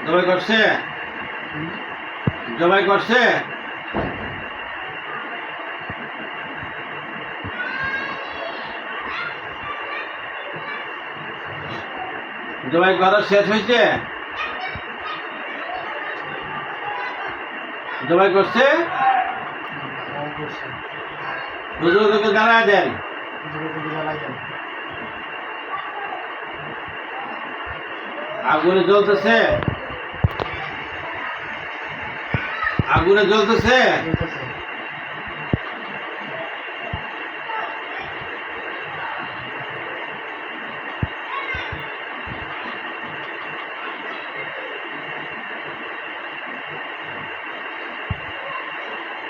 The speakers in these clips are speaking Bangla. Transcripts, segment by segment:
জবাই করছে জবাই করছে জবাই করা শেষ হয়েছে জবাই করছে হুজুরকে জানায় দেন আগুনে জ্বলতেছে আগুনে জ্বলতেছে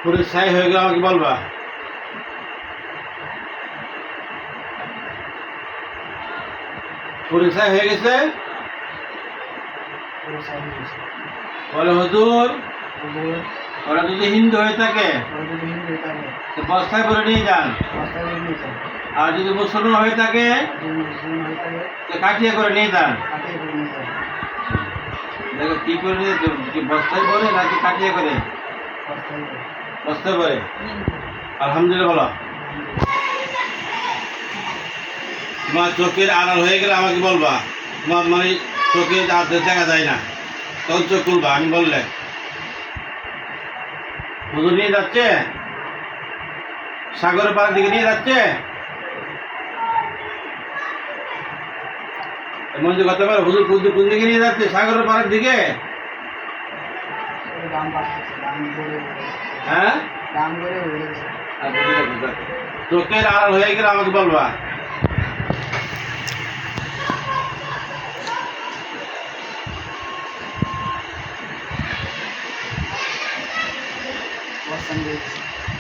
পুরো ছাই হয়ে গেলে আমাকে বলবা পুরো ছাই হয়ে গেছে বলে হুজুর ওরা যদি হিন্দু হয়ে থাকে তো বস্তায় ভরে নিয়ে যান আর যদি মুসলমান হয়ে থাকে তো কাটিয়ে করে নিয়ে যান দেখো কি করে নিয়ে বস্তায় ভরে নাকি কাটিয়ে করে বস্তায় ভরে আলহামদুলিল্লাহ বলো তোমার চোখের আড়াল হয়ে গেলে আমাকে বলবা তোমার মানে চোখে আর দেখা যায় না তখন চোখ খুলবা আমি বললে হুজুর নিয়ে যাচ্ছে সাগরের পাড়ের দিকে নিয়ে যাচ্ছে মঞ্জু করতে পারো হুজুর কোন দিকে নিয়ে যাচ্ছে সাগরের পাড়ের দিকে হ্যাঁ চোখের আড়াল হয়ে গেলে আমাকে বলবা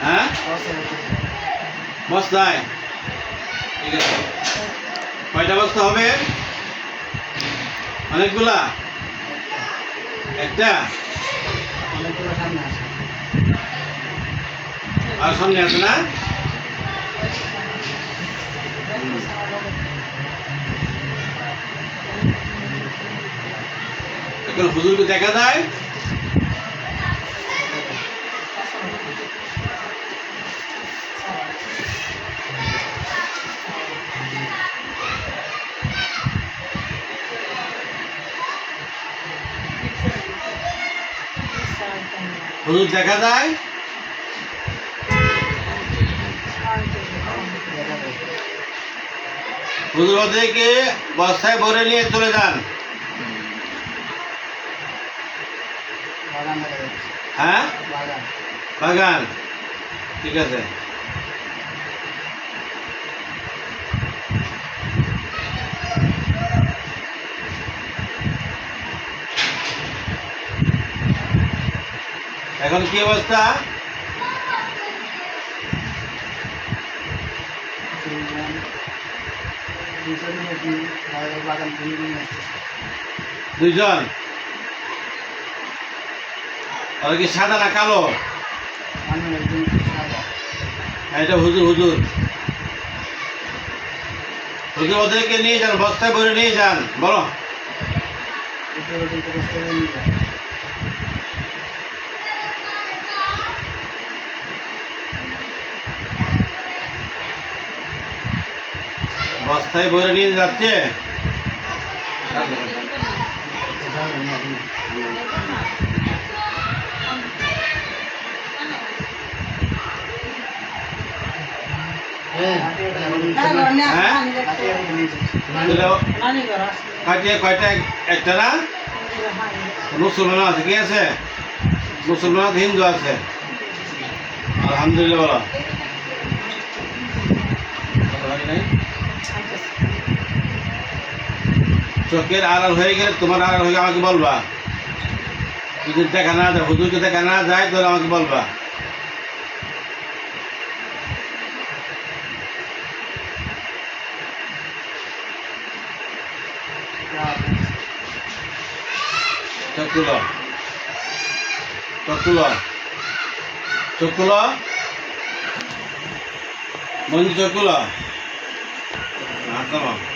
হ্যাঁ বস্তায় ঠিক আছে কয়টা বস্তা হবে অনেকগুলা একটা আর সামনে আছে না এখন হুজুরকে দেখা যায় হুজুর দেখা যায় হুজুর ওদেরকে বস্তায় ভরে নিয়ে চলে যান হ্যাঁ বাগান ঠিক আছে এখন কি অবস্থা দুইজন ওরা কি সাদা না কালো এটা হুজুর হুজুর হুজুর ওদেরকে নিয়ে যান বস্তায় ভরে নিয়ে যান বলো বস্তায় ভরে নিয়ে যাচ্ছে কয়টা একটা না মুসলমান আছে কি আছে মুসলমান আছে হিন্দু আছে আলহামদুলিল্লাহ বলো চোখের আড়াল হয়ে গেলে তোমার আড়াল হয়ে আমাকে বলবা যদি দেখা না যায় হুজুরকে দেখা না যায় তাহলে আমাকে বলবা চোখ তুলো চোখ তুলো চোখ তুলো মঞ্জু চোখ তুলো হাত নামাও